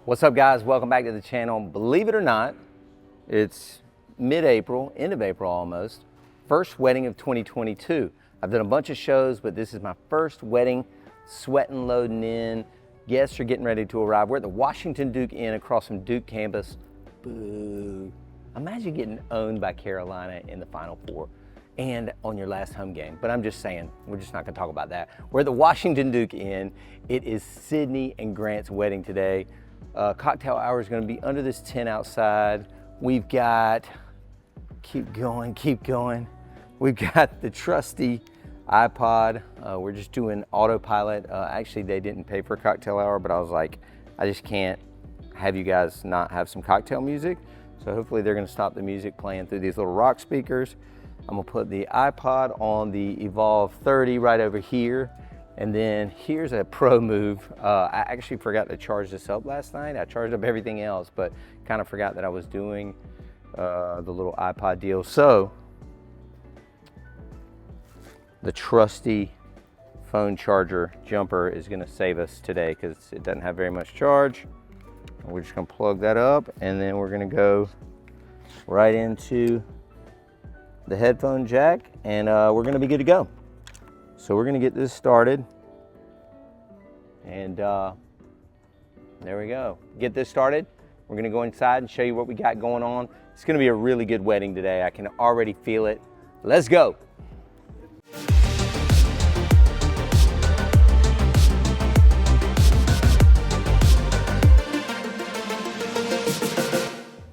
What's up, guys? Welcome back to the channel. Believe it or not, it's mid-April, end of April almost, first wedding of 2022. I've done a bunch of shows, but this is my first wedding, sweating, loading in. Guests are getting ready to arrive. We're at the Washington Duke Inn across from Duke campus. Boo. Imagine getting owned by Carolina in the Final Four and on your last home game. But I'm just saying, we're just not gonna talk about that. We're at the Washington Duke Inn. It is Sydney and Grant's wedding today. Cocktail hour is gonna be under this tent outside. We've got, keep going. We've got the trusty iPod. We're just doing autopilot. Actually, they didn't pay for cocktail hour, but I was like, I just can't have you guys not have some cocktail music. So hopefully they're gonna stop the music playing through these little rock speakers. I'm gonna put the iPod on the Evolve 30 right over here. And then here's a pro move. I actually forgot to charge this up last night. I charged up everything else, but kind of forgot that I was doing the little iPod deal. So the trusty phone charger jumper is gonna save us today because it doesn't have very much charge. We're just gonna plug that up and then we're gonna go right into the headphone jack and we're gonna be good to go. So we're gonna get this started and there we go. Get this started. We're gonna go inside and show you what we got going on. It's gonna be a really good wedding today. I can already feel it. Let's go.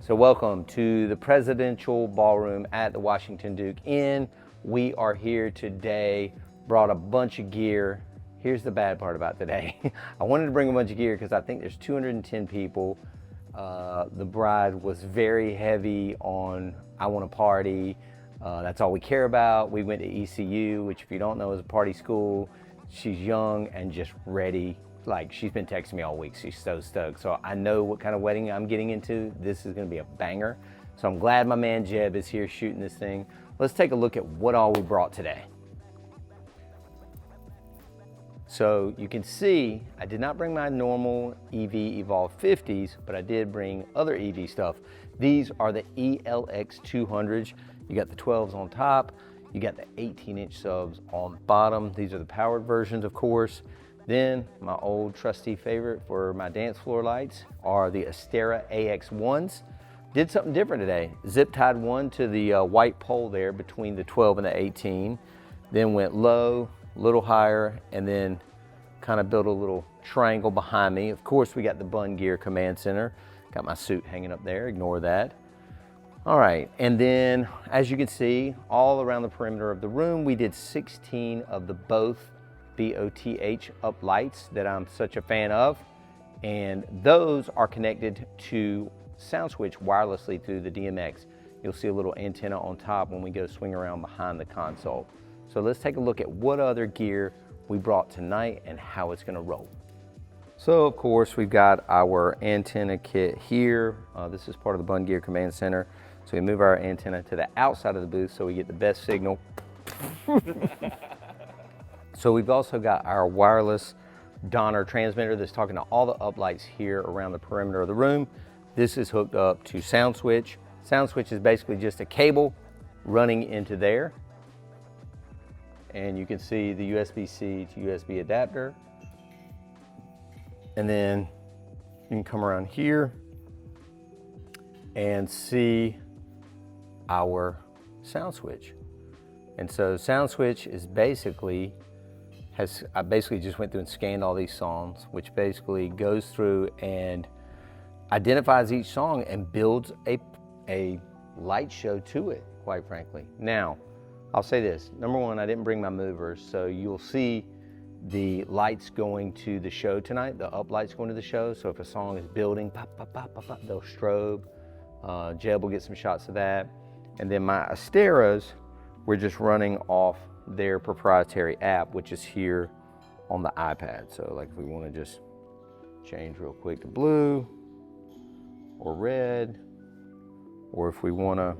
So welcome to the Presidential Ballroom at the Washington Duke Inn. We are here today, brought a bunch of gear. Here's the bad part about today. I wanted to bring a bunch of gear because I think there's 210 people. The bride was very heavy on, I want to party. That's all we care about. We went to ECU, which if you don't know is a party school. She's young and just ready. Like, she's been texting me all week. She's so stoked. So I know what kind of wedding I'm getting into. This is gonna be a banger. So I'm glad my man Jeb is here shooting this thing. Let's take a look at what all we brought today. So you can see, I did not bring my normal EV Evolve 50s, but I did bring other EV stuff. These are the ELX 200s. You got the 12s on top. You got the 18-inch subs on the bottom. These are the powered versions, of course. Then my old trusty favorite for my dance floor lights are the Astera AX1s. Did something different today. Zip tied one to the white pole there between the 12 and the 18. Then went low, a little higher, and then kind of built a little triangle behind me. Of course, we got the Bunn gear command center. Got my suit hanging up there, ignore that. All right, and then as you can see, all around the perimeter of the room, we did 16 of the both BOTH up lights that I'm such a fan of. And those are connected to sound switch wirelessly through the DMX. You'll see a little antenna on top when we go swing around behind the console. So let's take a look at what other gear we brought tonight and how it's gonna roll. So of course we've got our antenna kit here. This is part of the Bunn Gear Command Center. So we move our antenna to the outside of the booth so we get the best signal. So we've also got our wireless Donner transmitter that's talking to all the uplights here around the perimeter of the room. This is hooked up to sound switch. Sound switch is basically just a cable running into there. And you can see the USB-C to USB adapter. And then you can come around here and see our sound switch. And so sound switch is basically, I basically just went through and scanned all these songs, which basically goes through and identifies each song and builds a light show to it, quite frankly. Now, I'll say this. Number one, I didn't bring my movers, so you'll see the lights going to the show tonight, the up lights going to the show. So if a song is building, pop, pop, pop, pop, pop, they'll strobe. Jeb will get some shots of that. And then my Asteras, we're just running off their proprietary app, which is here on the iPad. So like if we want to just change real quick to blue or red, or if we want to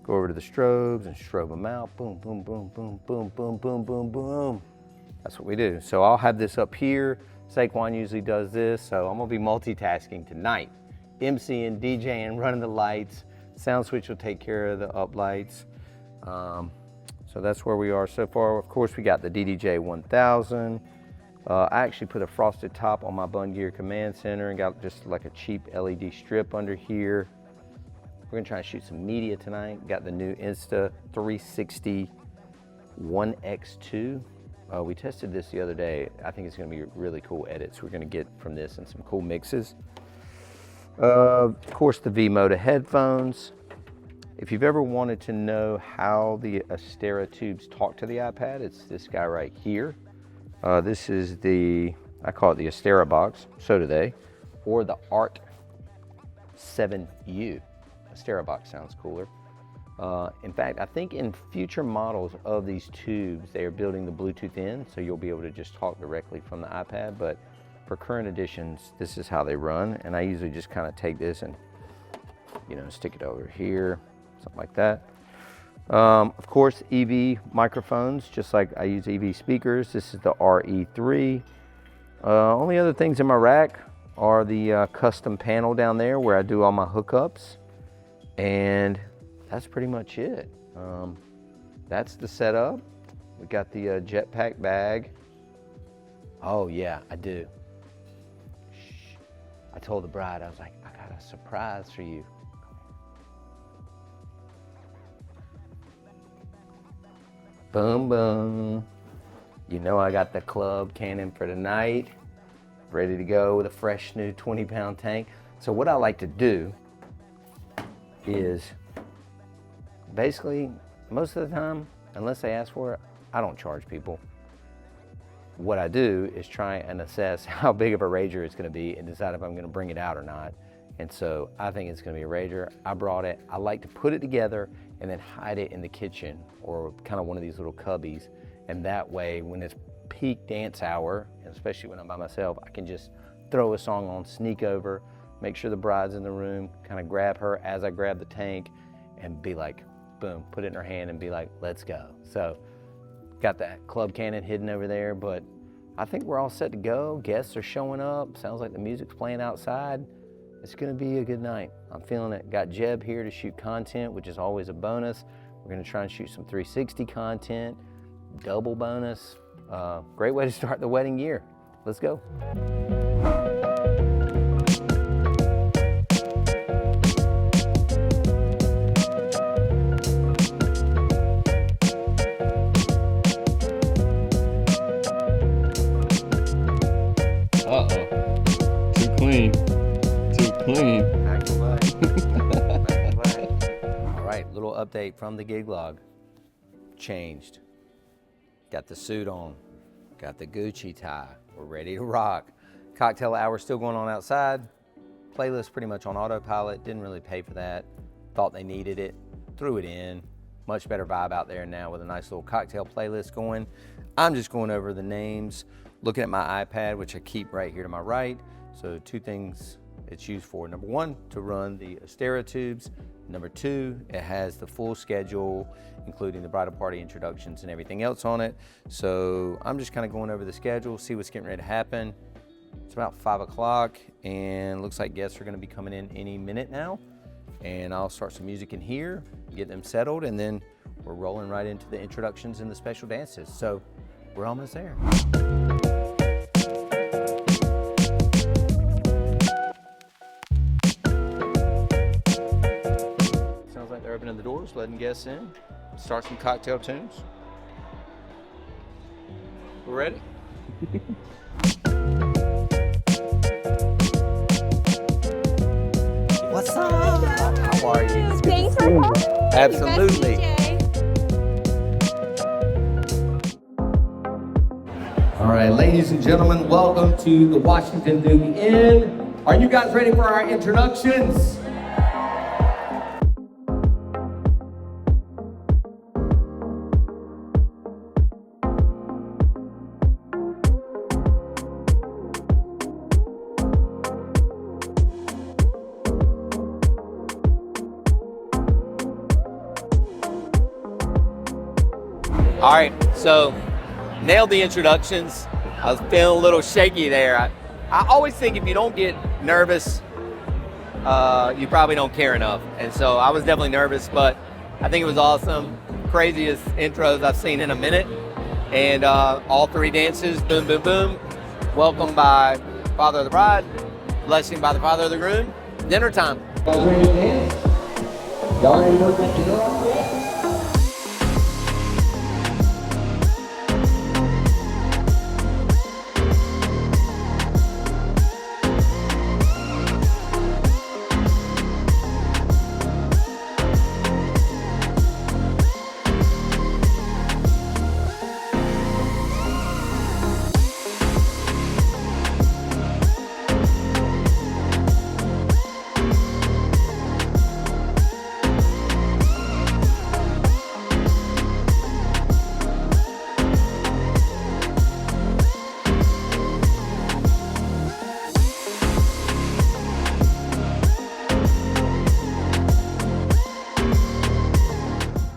go over to the strobes and strobe them out, boom, boom, boom, boom, boom, boom, boom, boom, boom. That's what we do. So I'll have this up here Saquon usually does this, so I'm gonna be multitasking tonight. MCing, DJing, running the lights. Sound switch will take care of the up lights. So that's where we are so far. Of course, we got the DDJ 1000. I actually put a frosted top on my Bunn Gear Command Center and got just like a cheap LED strip under here. We're gonna try and shoot some media tonight. Got the new Insta360 1X2. We tested this the other day. I think it's gonna be really cool edits we're gonna get from this and some cool mixes. Of course, the V-Moda headphones. If you've ever wanted to know how the Astera tubes talk to the iPad, it's this guy right here. This is I call it the Astera box, so do they, or the Art 7U. Astera box sounds cooler. In fact, I think in future models of these tubes, they are building the Bluetooth in, so you'll be able to just talk directly from the iPad, but for current editions, this is how they run, and I usually just kind of take this and, you know, stick it over here, something like that. Of course, EV microphones, just like I use EV speakers. This is the RE3. Only other things in my rack are the custom panel down there where I do all my hookups, and that's pretty much it. That's the setup. We got the jetpack bag. Oh yeah, I do. Shh. I told the bride, I was like, I got a surprise for you. Boom, boom. You know I got the club cannon for tonight. Ready to go with a fresh new 20-pound tank. So what I like to do is basically, most of the time, unless they ask for it, I don't charge people. What I do is try and assess how big of a Rager it's gonna be and decide if I'm gonna bring it out or not. And so I think it's gonna be a Rager. I brought it. I like to put it together and then hide it in the kitchen or kind of one of these little cubbies. And that way, when it's peak dance hour, and especially when I'm by myself, I can just throw a song on, sneak over, make sure the bride's in the room, kind of grab her as I grab the tank and be like, boom, put it in her hand and be like, let's go. So got that club cannon hidden over there, but I think we're all set to go. Guests are showing up. Sounds like the music's playing outside. It's gonna be a good night. I'm feeling it. Got Jeb here to shoot content, which is always a bonus. We're gonna try and shoot some 360 content, double bonus. Great way to start the wedding year. Let's go. Uh-oh. Too clean. Too clean. All right, little update from the gig log. Changed. Got the suit on. Got the Gucci tie. We're ready to rock. Cocktail hour still going on outside. Playlist pretty much on autopilot. Didn't really pay for that. Thought they needed it. Threw it in. Much better vibe out there now with a nice little cocktail playlist going. I'm just going over the names, looking at my iPad, which I keep right here to my right. So two things it's used for. Number one, to run the Astera tubes. Number two, it has the full schedule, including the bridal party introductions and everything else on it. So I'm just kind of going over the schedule, see what's getting ready to happen. It's about 5 o'clock and looks like guests are gonna be coming in any minute now. And I'll start some music in here, get them settled, and then we're rolling right into the introductions and the special dances. So we're almost there. Sounds like they're opening the doors, letting guests in. Start some cocktail tunes. We're ready? What's up? How are you? Thanks for coming. Absolutely. All right, ladies and gentlemen, welcome to the Washington Duke Inn. Are you guys ready for our introductions? All right, so nailed the introductions. I was feeling a little shaky there. I always think if you don't get nervous, you probably don't care enough. And so I was definitely nervous, but I think it was awesome. Craziest intros I've seen in a minute. And all 3 dances, boom, boom, boom. Welcome by father of the bride, blessing by the father of the groom. Dinner time. Y'all ready to dance? Y'all ready to work that dinner off yet?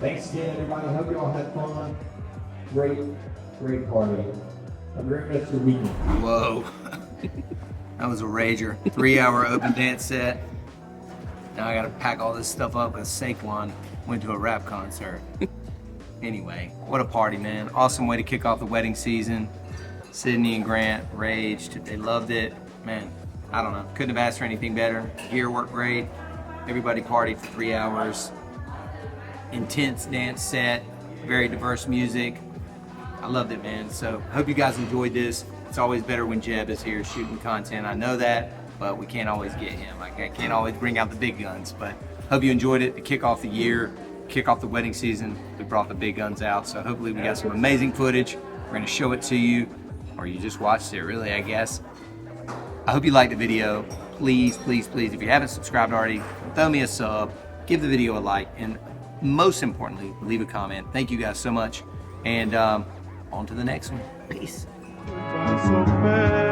Thanks again, everybody. Hope you all had fun. Great party. Have a great rest of the weekend. Whoa. That was a rager. 3-hour open dance set. Now I gotta pack all this stuff up because Saquon went to a rap concert. Anyway, what a party, man. Awesome way to kick off the wedding season. Sydney and Grant raged. They loved it. Man, I don't know. Couldn't have asked for anything better. Gear worked great. Everybody partied for 3 hours. Intense dance set. Very diverse music. I loved it, man. So hope you guys enjoyed this. It's always better when Jeb is here shooting content. I know that, but we can't always get him. I can't always bring out the big guns, but hope you enjoyed it to kick off the year, kick off the wedding season. We brought the big guns out, so hopefully we got some amazing footage. We're gonna show it to you, or you just watched it, really, I guess. I hope you liked the video. Please, please, please, if you haven't subscribed already, throw me a sub, give the video a like, and most importantly, leave a comment. Thank you guys so much, and on to the next one. Peace. So bad.